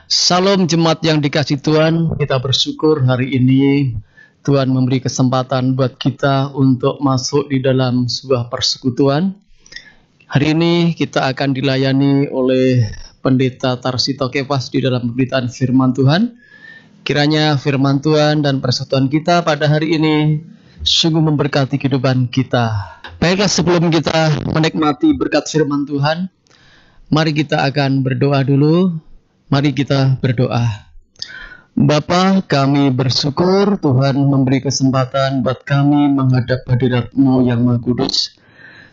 Salam jemaat yang dikasih Tuhan, kita bersyukur hari ini Tuhan memberi kesempatan buat kita untuk masuk di dalam sebuah persekutuan. Hari ini kita akan dilayani oleh Pendeta Tarsito Kepas di dalam pemberitaan firman Tuhan. Kiranya firman Tuhan dan persekutuan kita pada hari ini sungguh memberkati kehidupan kita. Baiklah, sebelum kita menikmati berkat firman Tuhan, mari kita akan berdoa dulu. Mari kita berdoa. Bapa, kami bersyukur Tuhan memberi kesempatan buat kami menghadap hadirat-Mu yang Maha Kudus.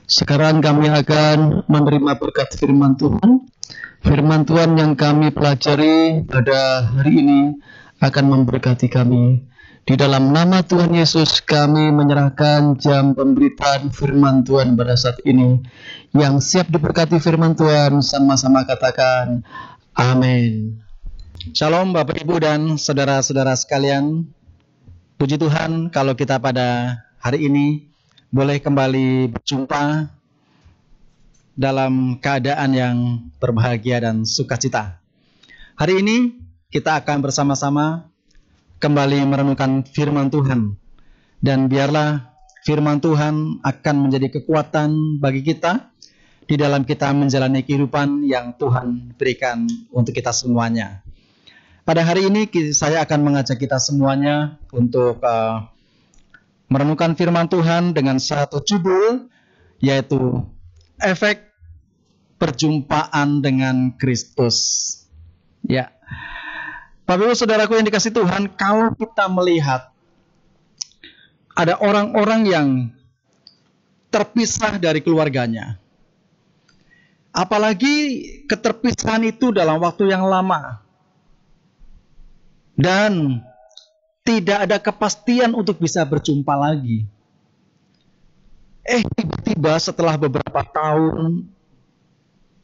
Sekarang kami akan menerima berkat firman Tuhan. Firman Tuhan yang kami pelajari pada hari ini akan memberkati kami. Di dalam nama Tuhan Yesus kami menyerahkan jam pemberitaan firman Tuhan pada saat ini. Yang siap diberkati firman Tuhan sama-sama katakan amin. Shalom Bapak Ibu dan saudara-saudara sekalian. Puji Tuhan kalau kita pada hari ini boleh kembali berjumpa dalam keadaan yang berbahagia dan sukacita. Hari ini kita akan bersama-sama kembali merenungkan firman Tuhan. Dan biarlah firman Tuhan akan menjadi kekuatan bagi kita di dalam kita menjalani kehidupan yang Tuhan berikan untuk kita semuanya. Pada hari ini saya akan mengajak kita semuanya untuk merenungkan firman Tuhan dengan satu judul, yaitu efek perjumpaan dengan Kristus. Ya, Bapak Ibu Saudaraku yang dikasih Tuhan, kalau kita melihat ada orang-orang yang terpisah dari keluarganya, apalagi keterpisahan itu dalam waktu yang lama, dan tidak ada kepastian untuk bisa berjumpa lagi. Tiba-tiba setelah beberapa tahun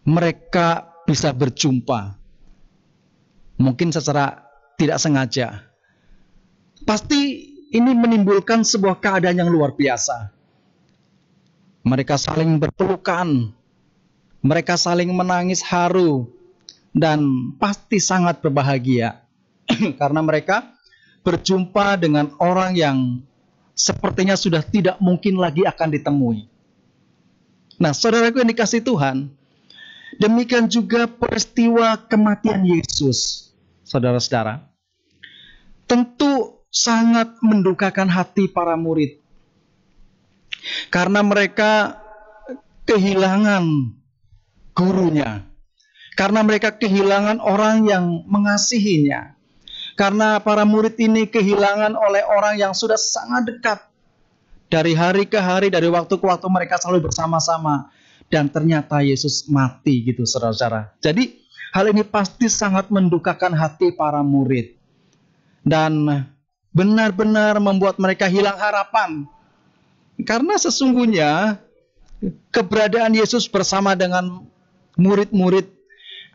mereka bisa berjumpa. Mungkin secara tidak sengaja. Pasti ini menimbulkan sebuah keadaan yang luar biasa. Mereka saling berpelukan. Mereka saling menangis haru dan pasti sangat berbahagia karena mereka berjumpa dengan orang yang sepertinya sudah tidak mungkin lagi akan ditemui. Nah, saudaraku yang dikasih Tuhan, demikian juga peristiwa kematian Yesus, saudara-saudara, tentu sangat mendukakan hati para murid karena mereka kehilangan gurunya, karena mereka kehilangan orang yang mengasihinya, karena para murid ini kehilangan oleh orang yang sudah sangat dekat. Dari hari ke hari, dari waktu ke waktu mereka selalu bersama-sama, dan ternyata Yesus mati gitu saudara-saudara. Jadi hal ini pasti sangat mendukakan hati para murid dan benar-benar membuat mereka hilang harapan, karena sesungguhnya keberadaan Yesus bersama dengan murid-murid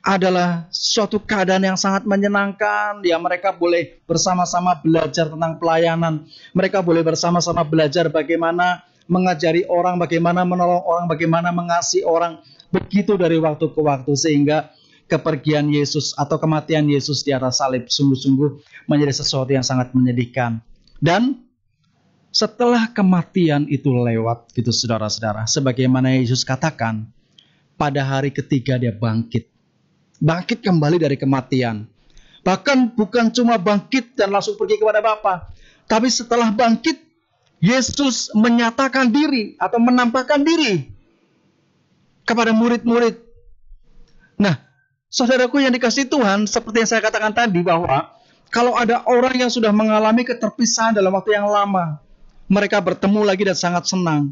adalah suatu keadaan yang sangat menyenangkan. Ya, mereka boleh bersama-sama belajar tentang pelayanan. Mereka boleh bersama-sama belajar bagaimana mengajari orang, bagaimana menolong orang, bagaimana mengasihi orang. Begitu dari waktu ke waktu, sehingga kepergian Yesus atau kematian Yesus di atas salib sungguh-sungguh menjadi sesuatu yang sangat menyedihkan. Dan setelah kematian itu lewat, gitu saudara-saudara, sebagaimana Yesus katakan, pada hari ketiga dia bangkit. Bangkit kembali dari kematian. Bahkan bukan cuma bangkit dan langsung pergi kepada Bapa, tapi setelah bangkit, Yesus menyatakan diri atau menampakkan diri kepada murid-murid. Nah, saudaraku yang dikasih Tuhan, seperti yang saya katakan tadi, bahwa kalau ada orang yang sudah mengalami keterpisahan dalam waktu yang lama, mereka bertemu lagi dan sangat senang.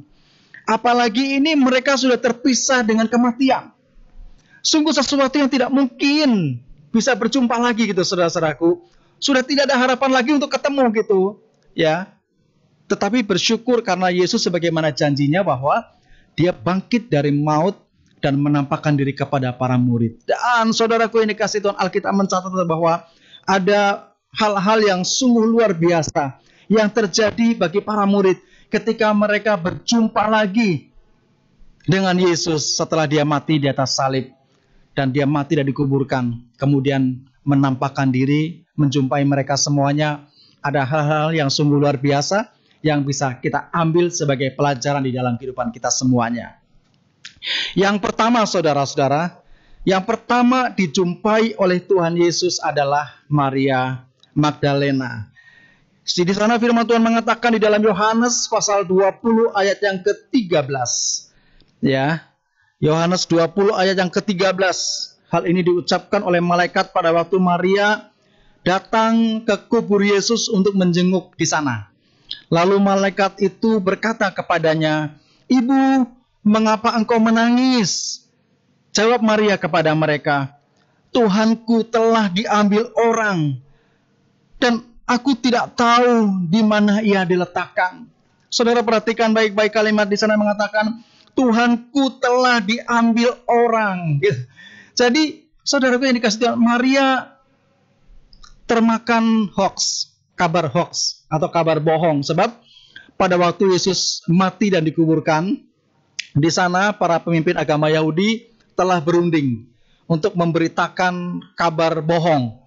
Apalagi ini mereka sudah terpisah dengan kematian. Sungguh sesuatu yang tidak mungkin bisa berjumpa lagi gitu saudara-saudaraku. Sudah tidak ada harapan lagi untuk ketemu gitu. Ya. Tetapi bersyukur karena Yesus sebagaimana janjinya bahwa dia bangkit dari maut dan menampakkan diri kepada para murid. Dan saudaraku yang dikasih Tuhan, Alkitab mencatat bahwa ada hal-hal yang sungguh luar biasa yang terjadi bagi para murid ketika mereka berjumpa lagi dengan Yesus setelah dia mati di atas salib. Dan dia mati dan dikuburkan. Kemudian menampakkan diri, menjumpai mereka semuanya. Ada hal-hal yang sungguh luar biasa yang bisa kita ambil sebagai pelajaran di dalam kehidupan kita semuanya. Yang pertama, saudara-saudara, yang pertama dijumpai oleh Tuhan Yesus adalah Maria Magdalena. Di sana firman Tuhan mengatakan di dalam Yohanes pasal 20 ayat yang ke-13. Ya. Yohanes 20 ayat yang ke-13. Hal ini diucapkan oleh malaikat pada waktu Maria datang ke kubur Yesus untuk menjenguk di sana. Lalu malaikat itu berkata kepadanya, "Ibu, mengapa engkau menangis?" Jawab Maria kepada mereka, "Tuhanku telah diambil orang, dan aku tidak tahu di mana ia diletakkan." Saudara perhatikan baik-baik kalimat di sana mengatakan, Tuhanku telah diambil orang. Jadi, saudaraku yang dikasih Tuhan, Maria termakan hoax, kabar hoax atau kabar bohong. Sebab pada waktu Yesus mati dan dikuburkan, di sana para pemimpin agama Yahudi telah berunding untuk memberitakan kabar bohong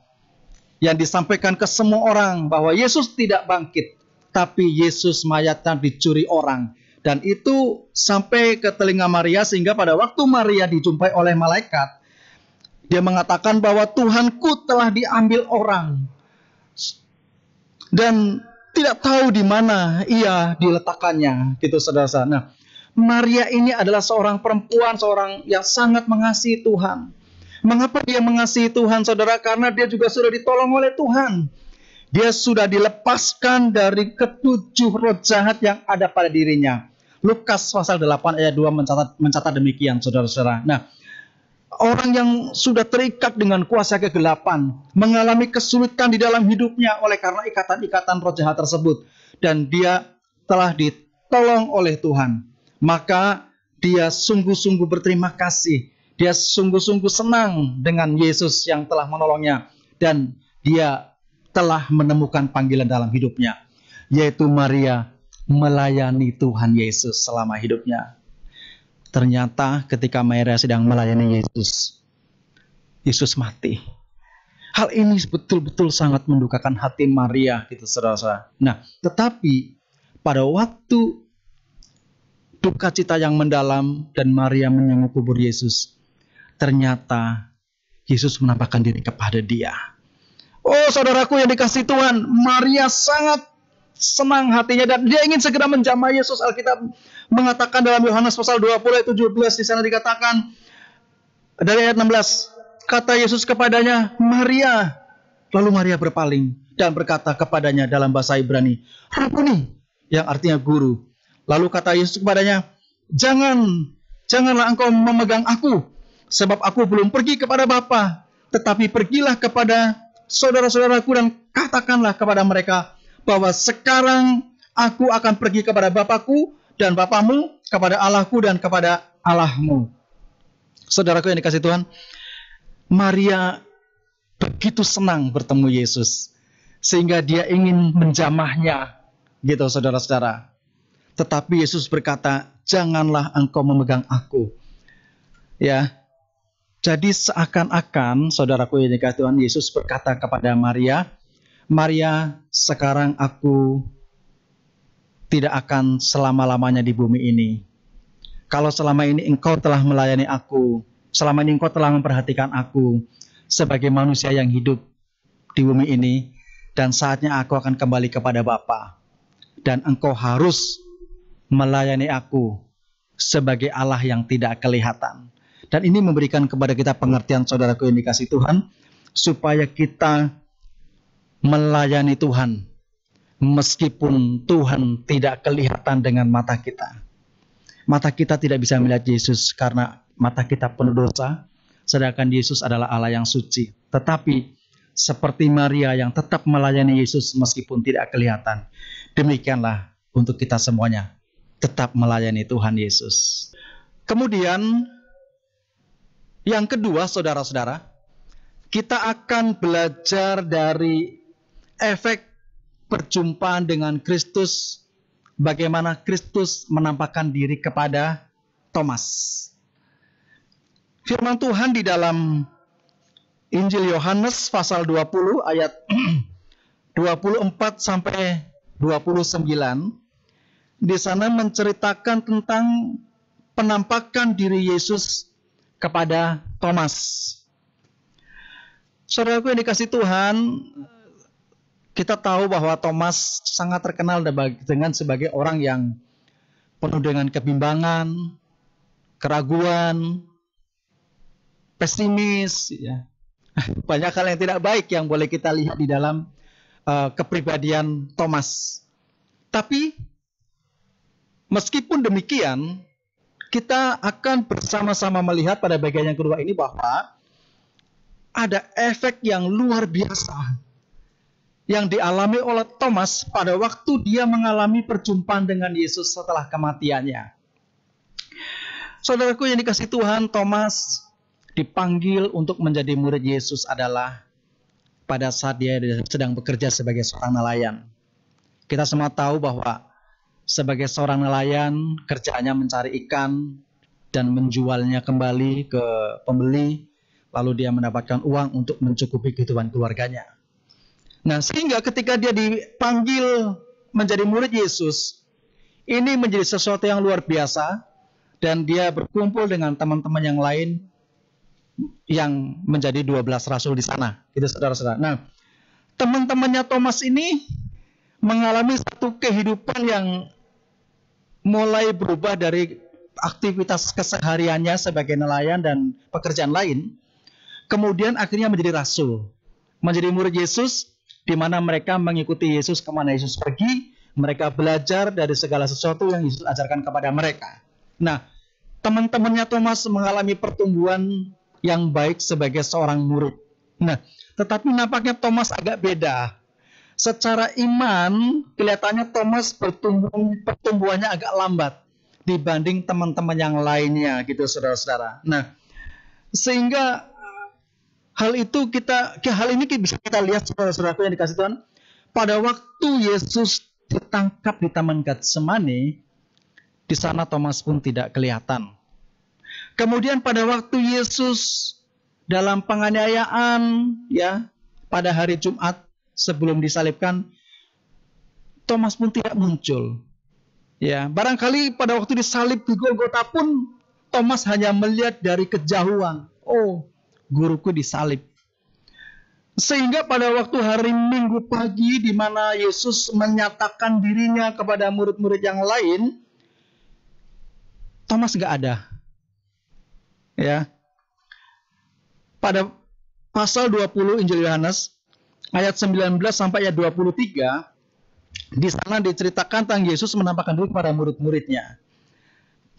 yang disampaikan ke semua orang bahwa Yesus tidak bangkit, tapi Yesus mayatnya dicuri orang. Dan itu sampai ke telinga Maria, sehingga pada waktu Maria dijumpai oleh malaikat, dia mengatakan bahwa Tuhanku telah diambil orang dan tidak tahu di mana ia diletakkannya, gitu saudara-saudara. Nah, Maria ini adalah seorang perempuan, seorang yang sangat mengasihi Tuhan. Mengapa dia mengasihi Tuhan, saudara? Karena dia juga sudah ditolong oleh Tuhan. Dia sudah dilepaskan dari ketujuh roh jahat yang ada pada dirinya. Lukas pasal 8 ayat 2 mencatat demikian, saudara-saudara. Nah, orang yang sudah terikat dengan kuasa kegelapan, mengalami kesulitan di dalam hidupnya oleh karena ikatan-ikatan roh jahat tersebut. Dan dia telah ditolong oleh Tuhan. Maka dia sungguh-sungguh berterima kasih. Dia sungguh-sungguh senang dengan Yesus yang telah menolongnya. Dan dia telah menemukan panggilan dalam hidupnya, yaitu Maria melayani Tuhan Yesus selama hidupnya. Ternyata ketika Maria sedang melayani Yesus, Yesus mati. Hal ini betul-betul sangat mendukakan hati Maria, gitu saudara-saudara. Nah, tetapi pada waktu duka cita yang mendalam dan Maria menjenguk kubur Yesus, ternyata Yesus menampakkan diri kepada dia. Oh, saudaraku yang dikasihi Tuhan, Maria sangat senang hatinya dan dia ingin segera menjamah Yesus. Alkitab mengatakan dalam Yohanes pasal 20 ayat 17, di sana dikatakan dari ayat 16, kata Yesus kepadanya, "Maria." Lalu Maria berpaling dan berkata kepadanya dalam bahasa Ibrani, "Rabuni," yang artinya guru. Lalu kata Yesus kepadanya, Janganlah engkau memegang aku, sebab aku belum pergi kepada Bapa, tetapi pergilah kepada saudara-saudaraku dan katakanlah kepada mereka bahwa sekarang aku akan pergi kepada Bapakku dan Bapamu, kepada Allahku dan kepada Allahmu." Saudaraku yang dikasihi Tuhan, Maria begitu senang bertemu Yesus sehingga dia ingin menjamahnya, gitu saudara-saudara. Tetapi Yesus berkata, "Janganlah engkau memegang aku." Ya. Jadi seakan-akan, saudaraku yang dikasihi Tuhan, Yesus berkata kepada Maria, "Maria, sekarang aku tidak akan selama-lamanya di bumi ini. Kalau selama ini engkau telah melayani aku, selama ini engkau telah memperhatikan aku sebagai manusia yang hidup di bumi ini, dan saatnya aku akan kembali kepada Bapa. Dan engkau harus melayani aku sebagai Allah yang tidak kelihatan." Dan ini memberikan kepada kita pengertian, saudaraku yang dikasihi Tuhan, supaya kita melayani Tuhan meskipun Tuhan tidak kelihatan dengan mata kita. Mata kita tidak bisa melihat Yesus karena mata kita penuh dosa, sedangkan Yesus adalah Allah yang suci. Tetapi seperti Maria yang tetap melayani Yesus meskipun tidak kelihatan, demikianlah untuk kita semuanya tetap melayani Tuhan Yesus. Kemudian yang kedua, saudara-saudara, kita akan belajar dari efek perjumpaan dengan Kristus, bagaimana Kristus menampakkan diri kepada Thomas. Firman Tuhan di dalam Injil Yohanes pasal 20 ayat 24 sampai 29. Di sana menceritakan tentang penampakan diri Yesus kepada Thomas. Saudaraku yang dikasih Tuhan, kita tahu bahwa Thomas sangat terkenal dengan sebagai orang yang penuh dengan kebimbangan, keraguan, pesimis, ya. Banyak hal yang tidak baik yang boleh kita lihat di dalam kepribadian Thomas. Tapi meskipun demikian, kita akan bersama-sama melihat pada bagian yang kedua ini bahwa ada efek yang luar biasa yang dialami oleh Thomas pada waktu dia mengalami perjumpaan dengan Yesus setelah kematiannya. Saudaraku yang dikasih Tuhan, Thomas dipanggil untuk menjadi murid Yesus adalah pada saat dia sedang bekerja sebagai seorang nelayan. Kita semua tahu bahwa sebagai seorang nelayan, kerjaannya mencari ikan dan menjualnya kembali ke pembeli, lalu dia mendapatkan uang untuk mencukupi kehidupan keluarganya. Nah, sehingga ketika dia dipanggil menjadi murid Yesus, ini menjadi sesuatu yang luar biasa, dan dia berkumpul dengan teman-teman yang lain yang menjadi 12 rasul di sana. Itu saudara-saudara. Nah, teman-temannya Thomas ini mengalami satu kehidupan yang mulai berubah dari aktivitas kesehariannya sebagai nelayan dan pekerjaan lain, kemudian akhirnya menjadi rasul, menjadi murid Yesus, di mana mereka mengikuti Yesus kemana Yesus pergi, mereka belajar dari segala sesuatu yang Yesus ajarkan kepada mereka. Nah, teman-temannya Thomas mengalami pertumbuhan yang baik sebagai seorang murid. Nah, tetapi nampaknya Thomas agak beda. Secara iman, kelihatannya Thomas pertumbuhannya agak lambat dibanding teman-teman yang lainnya, gitu saudara-saudara. Nah, sehingga hal ini bisa kita lihat saudara-saudara yang dikasih Tuhan. Pada waktu Yesus ditangkap di Taman Getsemani, di sana Thomas pun tidak kelihatan. Kemudian pada waktu Yesus dalam penganiayaan, ya, pada hari Jumat sebelum disalibkan, Thomas pun tidak muncul. Ya, barangkali pada waktu disalib di Golgota pun Thomas hanya melihat dari kejauhan. Oh, guruku disalib. Sehingga pada waktu hari Minggu pagi di mana Yesus menyatakan dirinya kepada murid-murid yang lain, Thomas nggak ada. Ya. Pada pasal 20 Injil Yohanes ayat 19 sampai ayat 23, di sana diceritakan tentang Yesus menampakkan diri kepada murid-muridnya.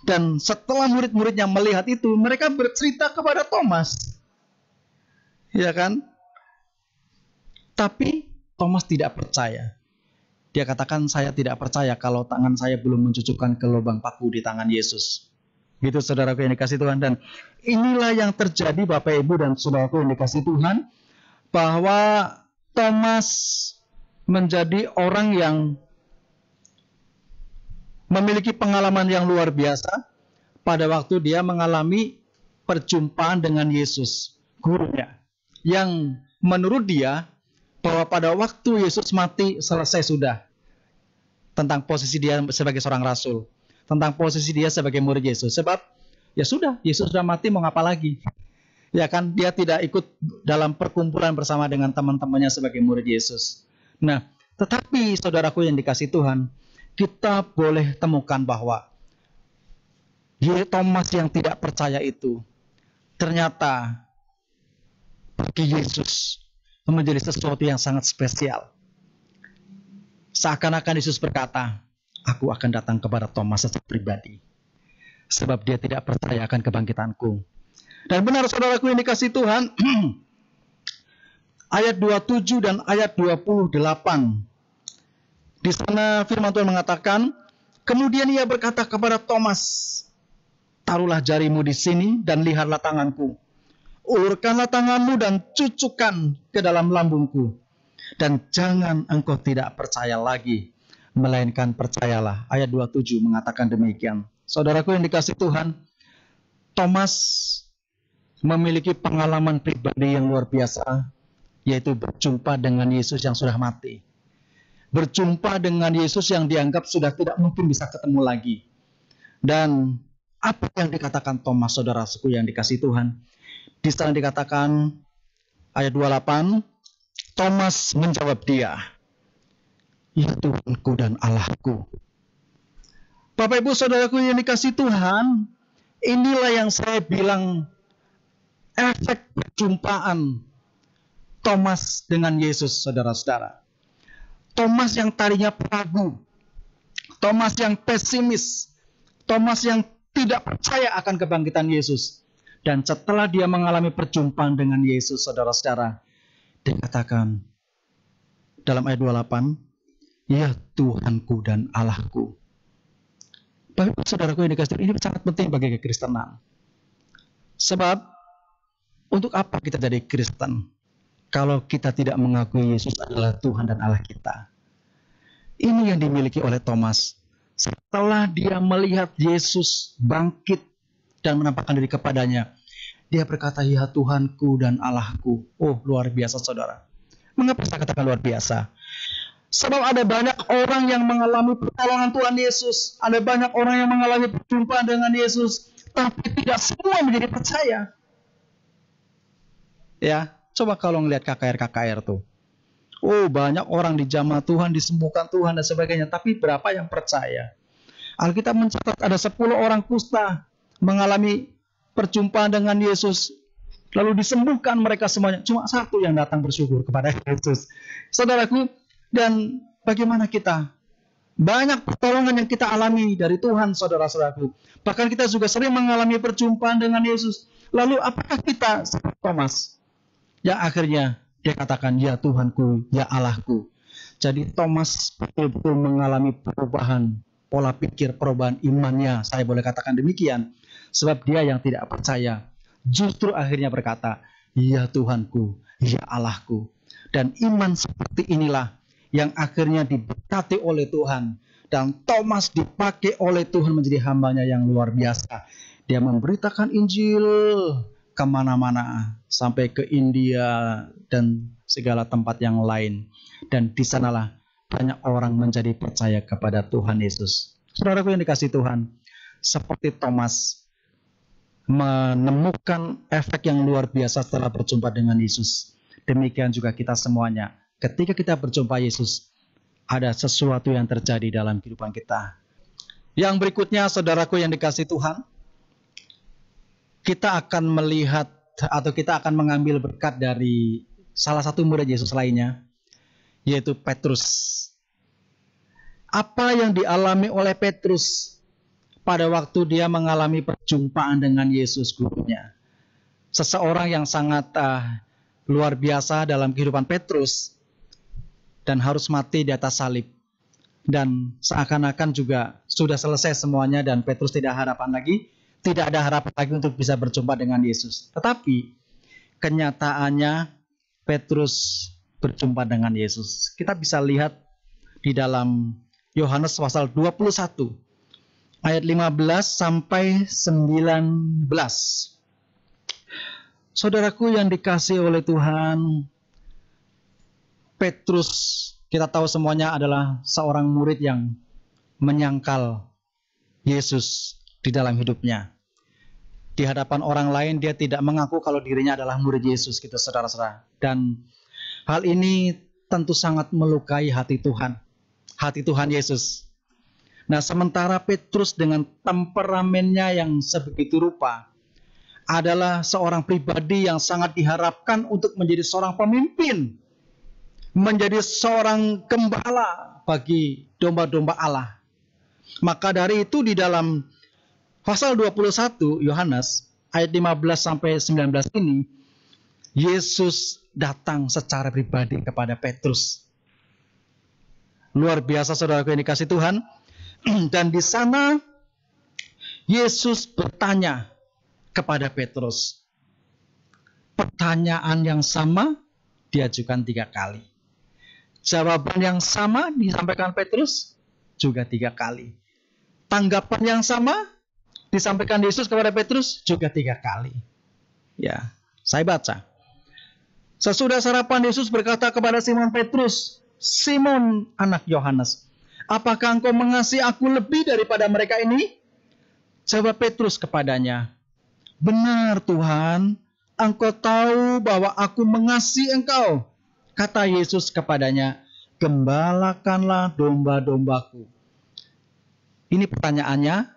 Dan setelah murid-muridnya melihat itu, mereka bercerita kepada Thomas. Ya kan? Tapi Thomas tidak percaya. Dia katakan, saya tidak percaya kalau tangan saya belum mencucukkan ke lubang paku di tangan Yesus. Gitu saudaraku yang dikasih Tuhan. Dan inilah yang terjadi Bapak Ibu dan saudaraku yang dikasih Tuhan, bahwa Thomas menjadi orang yang memiliki pengalaman yang luar biasa pada waktu dia mengalami perjumpaan dengan Yesus, gurunya, yang menurut dia bahwa pada waktu Yesus mati selesai sudah, tentang posisi dia sebagai seorang rasul, tentang posisi dia sebagai murid Yesus. Sebab ya sudah, Yesus sudah mati, mau ngapa lagi? Ya kan, dia tidak ikut dalam perkumpulan bersama dengan teman-temannya sebagai murid Yesus. Nah, tetapi saudaraku yang dikasih Tuhan, kita boleh temukan bahwa Thomas yang tidak percaya itu ternyata bagi Yesus menjadi sesuatu yang sangat spesial. Seakan-akan Yesus berkata, aku akan datang kepada Thomas secara pribadi, sebab dia tidak percaya akan kebangkitanku. Dan benar saudaraku yang dikasih Tuhan, ayat 27 dan ayat 28, di sana firman Tuhan mengatakan, kemudian ia berkata kepada Thomas, taruhlah jarimu di sini dan lihatlah tanganku. Ulurkanlah tanganmu dan cucukkan ke dalam lambungku. Dan jangan engkau tidak percaya lagi, melainkan percayalah. Ayat 27 mengatakan demikian. Saudaraku yang dikasih Tuhan, Thomas memiliki pengalaman pribadi yang luar biasa, yaitu berjumpa dengan Yesus yang sudah mati. Berjumpa dengan Yesus yang dianggap sudah tidak mungkin bisa ketemu lagi. Dan apa yang dikatakan Thomas, saudaraku yang dikasihi Tuhan? Di sana dikatakan ayat 28, Thomas menjawab dia, "Ya Tuhanku dan Allahku." Bapak Ibu saudaraku yang dikasihi Tuhan, inilah yang saya bilang efek perjumpaan Thomas dengan Yesus, saudara-saudara. Thomas yang tadinya ragu, Thomas yang pesimis, Thomas yang tidak percaya akan kebangkitan Yesus. Dan setelah dia mengalami perjumpaan dengan Yesus, saudara-saudara, dikatakan dalam ayat 28, "Ya Tuhanku dan Allahku." Bapak saudaraku yang dikasihi, ini sangat penting bagi kekristenan. Sebab, untuk apa kita jadi Kristen kalau kita tidak mengakui Yesus adalah Tuhan dan Allah kita? Ini yang dimiliki oleh Thomas. Setelah dia melihat Yesus bangkit dan menampakkan diri kepadanya, dia berkata, "Ya Tuhanku dan Allahku." Oh, luar biasa saudara. Mengapa saya katakan luar biasa? Sebab ada banyak orang yang mengalami pertolongan Tuhan Yesus. Ada banyak orang yang mengalami perjumpaan dengan Yesus. Tapi tidak semua menjadi percaya. Ya, coba kalau ngelihat KKR tuh. Oh, banyak orang di jamaah Tuhan, disembuhkan Tuhan dan sebagainya. Tapi berapa yang percaya? Alkitab mencatat ada 10 orang kusta mengalami perjumpaan dengan Yesus. Lalu disembuhkan mereka semuanya. Cuma satu yang datang bersyukur kepada Yesus. Saudaraku, dan bagaimana kita? Banyak pertolongan yang kita alami dari Tuhan, saudara-saudaraku. Bahkan kita juga sering mengalami perjumpaan dengan Yesus. Lalu apakah kita seperti Thomas? Yang akhirnya dia katakan, "Ya Tuhanku, ya Allahku." Jadi Thomas betul-betul mengalami perubahan pola pikir, perubahan imannya. Saya boleh katakan demikian. Sebab dia yang tidak percaya justru akhirnya berkata, "Ya Tuhanku, ya Allahku." Dan iman seperti inilah yang akhirnya diberkati oleh Tuhan. Dan Thomas dipakai oleh Tuhan menjadi hambanya yang luar biasa. Dia memberitakan Injil kemana-mana, sampai ke India dan segala tempat yang lain. Dan di sanalah banyak orang menjadi percaya kepada Tuhan Yesus. Saudaraku yang dikasihi Tuhan, seperti Thomas menemukan efek yang luar biasa setelah berjumpa dengan Yesus, demikian juga kita semuanya. Ketika kita berjumpa Yesus, ada sesuatu yang terjadi dalam kehidupan kita. Yang berikutnya, saudaraku yang dikasihi Tuhan, kita akan melihat atau kita akan mengambil berkat dari salah satu murid Yesus lainnya, yaitu Petrus. Apa yang dialami oleh Petrus pada waktu dia mengalami perjumpaan dengan Yesus gurunya? Seseorang yang sangat luar biasa dalam kehidupan Petrus, dan harus mati di atas salib. Dan seakan-akan juga sudah selesai semuanya dan Petrus tidak ada harapan lagi untuk bisa berjumpa dengan Yesus. Tetapi kenyataannya Petrus berjumpa dengan Yesus. Kita bisa lihat di dalam Yohanes pasal 21 ayat 15 sampai 19. Saudaraku yang dikasihi oleh Tuhan, Petrus, kita tahu semuanya adalah seorang murid yang menyangkal Yesus di dalam hidupnya. Di hadapan orang lain dia tidak mengaku kalau dirinya adalah murid Yesus, gitu saudara-saudara. Dan hal ini tentu sangat melukai hati Tuhan Yesus. Nah, sementara Petrus dengan temperamennya yang sebegitu rupa adalah seorang pribadi yang sangat diharapkan untuk menjadi seorang pemimpin, menjadi seorang gembala bagi domba-domba Allah. Maka dari itu di dalam pasal 21 Yohanes ayat 15 sampai 19 ini, Yesus datang secara pribadi kepada Petrus. Luar biasa saudaraku yang dikasihi Tuhan. Dan di sana Yesus bertanya kepada Petrus. Pertanyaan yang sama diajukan 3 kali. Jawaban yang sama disampaikan Petrus juga 3 kali. Tanggapan yang sama disampaikan Yesus kepada Petrus juga 3 kali. Ya, saya baca. Sesudah sarapan Yesus berkata kepada Simon Petrus, "Simon anak Yohanes, apakah engkau mengasihi aku lebih daripada mereka ini?" Jawab Petrus kepadanya, "Benar Tuhan, engkau tahu bahwa aku mengasihi engkau." Kata Yesus kepadanya, "Gembalakanlah domba-dombaku." Ini pertanyaannya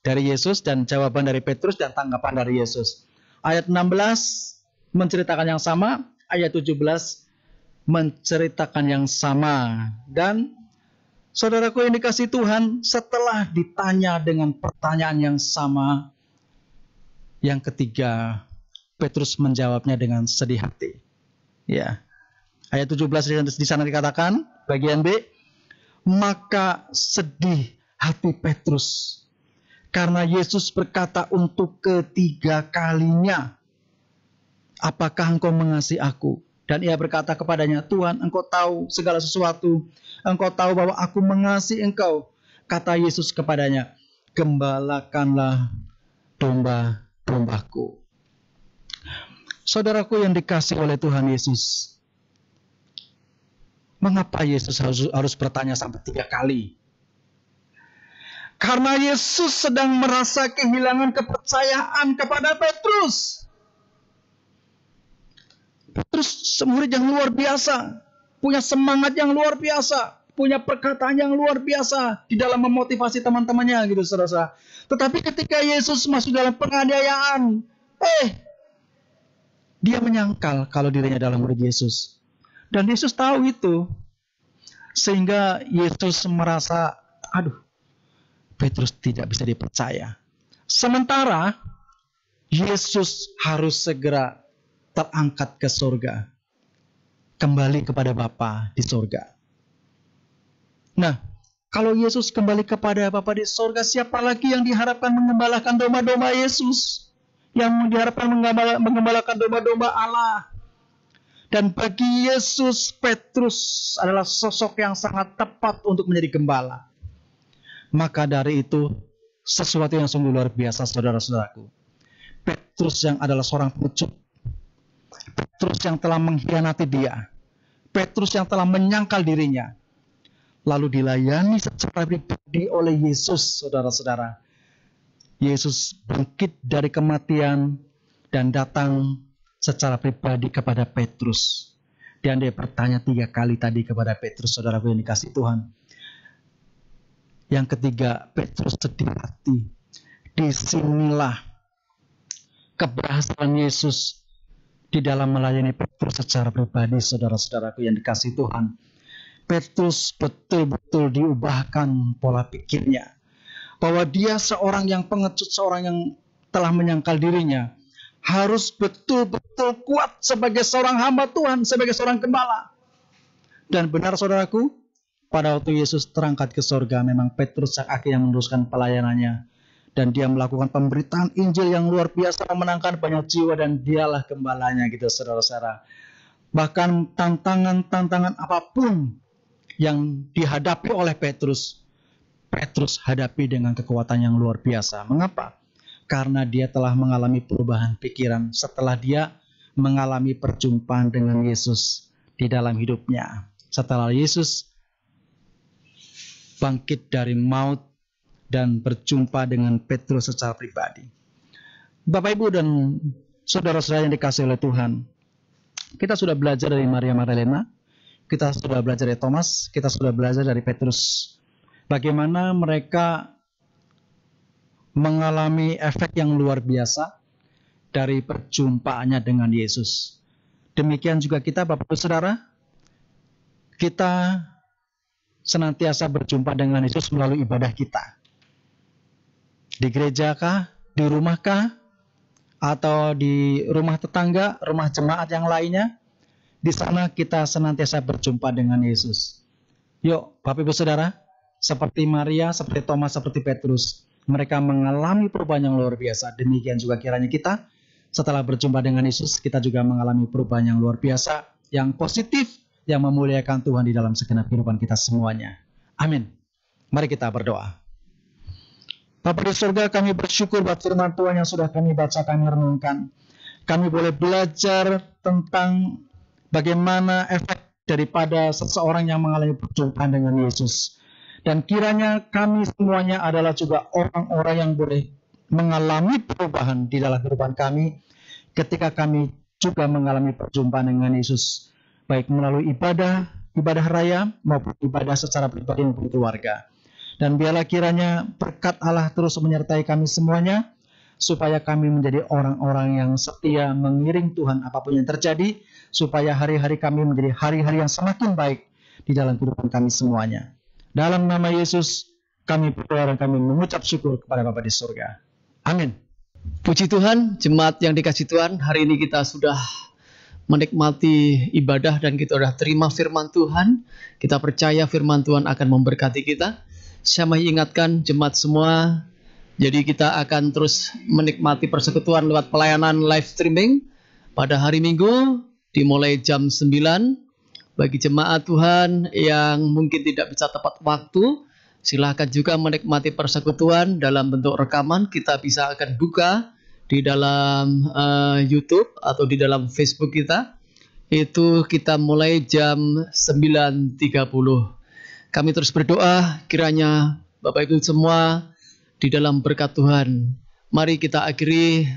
dari Yesus dan jawaban dari Petrus dan tanggapan dari Yesus. Ayat 16 menceritakan yang sama, ayat 17 menceritakan yang sama. Dan saudaraku yang dikasihi Tuhan, setelah ditanya dengan pertanyaan yang sama, yang ketiga, Petrus menjawabnya dengan sedih hati. Ya. Ayat 17 di sana dikatakan, bagian B, maka sedih hati Petrus karena Yesus berkata untuk ketiga kalinya, "Apakah engkau mengasihi aku?" Dan ia berkata kepadanya, "Tuhan, engkau tahu segala sesuatu. Engkau tahu bahwa aku mengasihi engkau." Kata Yesus kepadanya, "Gembalakanlah domba-dombaku." Saudaraku yang dikasihi oleh Tuhan Yesus, mengapa Yesus harus bertanya sampai 3 kali? Karena Yesus sedang merasa kehilangan kepercayaan kepada Petrus. Petrus murid yang luar biasa, punya semangat yang luar biasa, punya perkataan yang luar biasa di dalam memotivasi teman-temannya gitu, saudara. Tetapi ketika Yesus masuk dalam penganiayaan, dia menyangkal kalau dirinya adalah murid Yesus. Dan Yesus tahu itu. Sehingga Yesus merasa, Petrus tidak bisa dipercaya. Sementara Yesus harus segera terangkat ke surga. Kembali kepada Bapa di surga. Nah, kalau Yesus kembali kepada Bapa di surga, siapa lagi yang diharapkan mengembalakan domba-domba Yesus? Yang diharapkan mengembalakan domba-domba Allah. Dan bagi Yesus, Petrus adalah sosok yang sangat tepat untuk menjadi gembala. Maka dari itu, sesuatu yang sungguh luar biasa, saudara-saudaraku. Petrus yang adalah seorang pengecut. Petrus yang telah mengkhianati dia. Petrus yang telah menyangkal dirinya. Lalu dilayani secara pribadi oleh Yesus, saudara-saudara. Yesus bangkit dari kematian dan datang secara pribadi kepada Petrus. Dan dia bertanya 3 kali tadi kepada Petrus, saudaraku yang dikasihi Tuhan. Yang ketiga, Petrus sedih hati. Disinilah keberhasilan Yesus di dalam melayani Petrus secara pribadi, saudara-saudaraku yang dikasihi Tuhan. Petrus betul-betul diubahkan pola pikirnya. Bahwa dia seorang yang pengecut, seorang yang telah menyangkal dirinya, harus betul-betul kuat sebagai seorang hamba Tuhan, sebagai seorang gembala. Dan benar saudaraku, pada waktu Yesus terangkat ke surga, memang Petrus yang akhirnya meneruskan pelayanannya. Dan dia melakukan pemberitaan Injil yang luar biasa, memenangkan banyak jiwa, dan dialah gembalanya gitu, saudara-saudara. Bahkan tantangan-tantangan apapun yang dihadapi oleh Petrus hadapi dengan kekuatan yang luar biasa. Mengapa? Karena dia telah mengalami perubahan pikiran setelah dia mengalami perjumpaan dengan Yesus di dalam hidupnya. Setelah Yesus bangkit dari maut dan berjumpa dengan Petrus secara pribadi. Bapak, Ibu, dan saudara-saudara yang dikasihi oleh Tuhan, kita sudah belajar dari Maria Magdalena, kita sudah belajar dari Thomas, kita sudah belajar dari Petrus. Bagaimana mereka mengalami efek yang luar biasa dari perjumpaannya dengan Yesus. Demikian juga kita, Bapak Ibu Saudara, kita senantiasa berjumpa dengan Yesus melalui ibadah kita. Di gereja kah, di rumah kah, atau di rumah tetangga, rumah jemaat yang lainnya, di sana kita senantiasa berjumpa dengan Yesus. Yuk, Bapak Ibu Saudara, seperti Maria, seperti Thomas, seperti Petrus, mereka mengalami perubahan yang luar biasa. Demikian juga kiranya kita, setelah berjumpa dengan Yesus, kita juga mengalami perubahan yang luar biasa, yang positif, yang memuliakan Tuhan di dalam segenap kehidupan kita semuanya. Amin. Mari kita berdoa. Bapa di surga, kami bersyukur buat firman Tuhan yang sudah kami baca, kami renungkan. Kami boleh belajar tentang bagaimana efek daripada seseorang yang mengalami perjumpaan dengan Yesus. Dan kiranya kami semuanya adalah juga orang-orang yang boleh mengalami perubahan di dalam kehidupan kami ketika kami juga mengalami perjumpaan dengan Yesus, baik melalui ibadah raya maupun ibadah secara pribadi maupun keluarga. Dan biarlah kiranya berkat Allah terus menyertai kami semuanya, supaya kami menjadi orang-orang yang setia mengiring Tuhan apapun yang terjadi, supaya hari-hari kami menjadi hari-hari yang semakin baik di dalam kehidupan kami semuanya. Dalam nama Yesus kami berdoa dan kami mengucap syukur kepada Bapa di surga. Amin. Puji Tuhan, jemaat yang dikasih Tuhan, hari ini kita sudah menikmati ibadah dan kita sudah terima firman Tuhan. Kita percaya firman Tuhan akan memberkati kita. Saya mau ingatkan jemaat semua, jadi kita akan terus menikmati persekutuan lewat pelayanan live streaming pada hari Minggu dimulai jam 9. Bagi jemaat Tuhan yang mungkin tidak bisa tepat waktu, silakan juga menikmati persekutuan dalam bentuk rekaman. Kita bisa akan buka di dalam YouTube atau di dalam Facebook kita. Itu kita mulai jam 9.30. Kami terus berdoa kiranya Bapak Ibu semua di dalam berkat Tuhan. Mari kita akhiri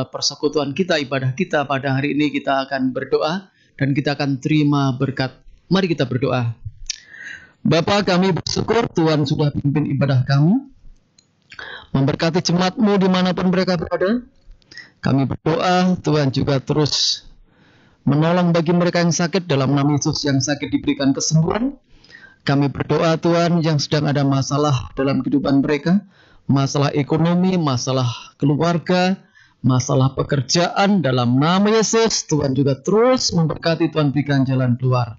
persekutuan kita, ibadah kita pada hari ini. Kita akan berdoa dan kita akan terima berkat. Mari kita berdoa. Bapa, kami bersyukur Tuhan sudah pimpin ibadah kami, memberkati jemaat-Mu dimanapun mereka berada. Kami berdoa Tuhan juga terus menolong bagi mereka yang sakit, dalam nama Yesus yang sakit diberikan kesembuhan. Kami berdoa Tuhan yang sedang ada masalah dalam kehidupan mereka, masalah ekonomi, masalah keluarga, masalah pekerjaan, dalam nama Yesus Tuhan juga terus memberkati, Tuhan berikan jalan keluar.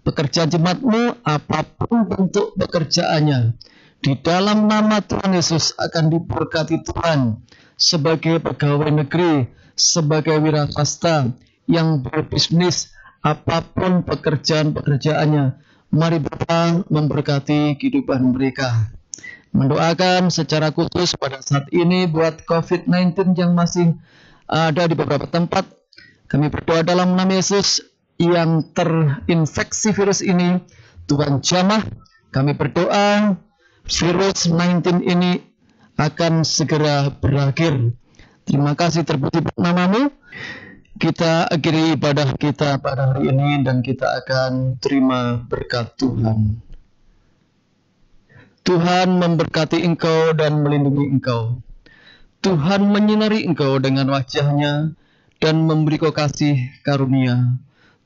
Pekerjaan jemaat-Mu apapun bentuk pekerjaannya, di dalam nama Tuhan Yesus akan diberkati Tuhan, sebagai pegawai negeri, sebagai wiraswasta yang berbisnis, apapun pekerjaan-pekerjaannya, mari Bapa memberkati kehidupan mereka. Mendoakan secara khusus pada saat ini buat COVID-19 yang masih ada di beberapa tempat. Kami berdoa dalam nama Yesus, yang terinfeksi virus ini Tuhan jamah. Kami berdoa virus 19 ini akan segera berakhir. Terima kasih terpuji nama-Mu. Kita akhiri ibadah kita pada hari ini dan kita akan terima berkat Tuhan. Tuhan memberkati engkau dan melindungi engkau. Tuhan menyinari engkau dengan wajah-Nya dan memberi kau kasih karunia.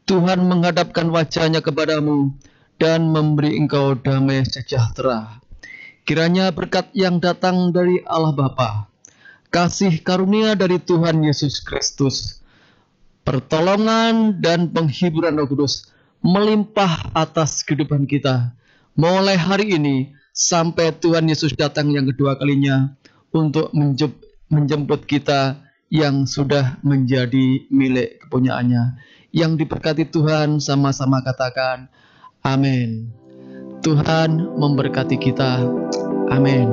Tuhan menghadapkan wajah-Nya kepadamu dan memberi engkau damai sejahtera. Kiranya berkat yang datang dari Allah Bapa, kasih karunia dari Tuhan Yesus Kristus, pertolongan dan penghiburan Roh Kudus melimpah atas kehidupan kita mulai hari ini sampai Tuhan Yesus datang yang kedua kalinya untuk menjemput kita yang sudah menjadi milik kepunyaannya. Yang diberkati Tuhan sama-sama katakan amin. Tuhan memberkati kita. Amin.